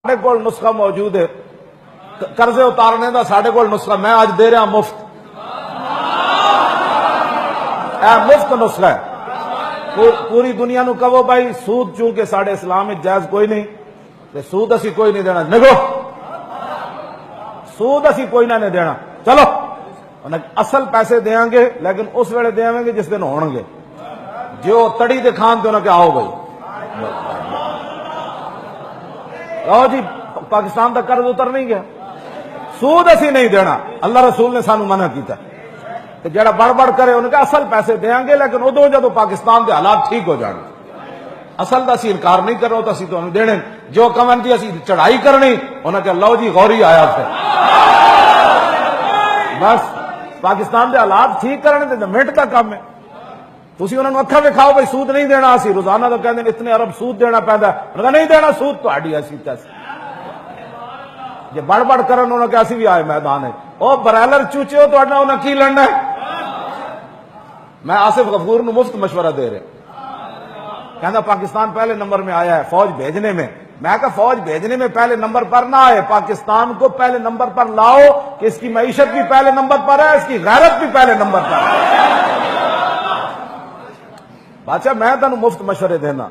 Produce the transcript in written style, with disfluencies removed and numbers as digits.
ساڈے کول نسخہ موجود ہے قرضے اتارنے دا، ساڈے کول نسخہ میں آج دے رہا مفت، اے مفت نسخہ ہے۔ پوری دنیا نو کہو بھائی سود چونکہ ساڈے اسلام میں جائز کوئی نہیں، تے سود اسی کوئی نہیں دینا، نگو سود اسی کوئی نہ نہیں دینا، چلو اصل پیسے دیاں گے لیکن اس ویلے دیاں گے جس دن ہون گے، جو تڑی دے کھان تے انہاں کہ آؤ بھائی آؤ جی پاکستان دا قرض اتر نہیں گیا، سود اسی نہیں دینا، اللہ رسول نے سانو منع کیتا کہ جڑا بڑھ بڑھ کرے انہوں نے کہا اصل پیسے دیاں گے لیکن ادو جدو پاکستان دے حالات ٹھیک ہو جان اصل دا اسی انکار نہیں کرو تو اسی تو انہوں دینے جو کمن دی اسی چڑھائی کرنی انہوں نے کہا لو جی غوری آیا پھر بس پاکستان دے حالات ٹھیک کرنے تے منٹ کا کام ہے، تسی انہوں نے اکھا دکھاؤ بھائی سود نہیں دینا، اسی روزانہ تو کہتے ہیں اتنے ارب سود دینا پیندا ہے، انہوں نے کہا نہیں دینا سود تو آڈی ایسی تیسی جی بڑھ بڑھ کرن انہوں نے کہا اسی بھی آئے میدان ہے، او برائلر چوچے ہو تو اڈنا انہوں نے کی لڑنا ہے۔ میں آصف غفور نو مفت مشورہ دے رہے کہنا پاکستان پہلے نمبر میں آیا ہے فوج بھیجنے میں کہا فوج بھیجنے میں پہلے نمبر پر نہ آئے، پاکستان کو پہلے نمبر پر لاؤ کہ اس کی معیشت بھی پہلے نمبر پر ہے، اس کی غیرت بھی پہلے نمبر پر ہے۔ بادشاہ میں تنوں مفت مشورے دینا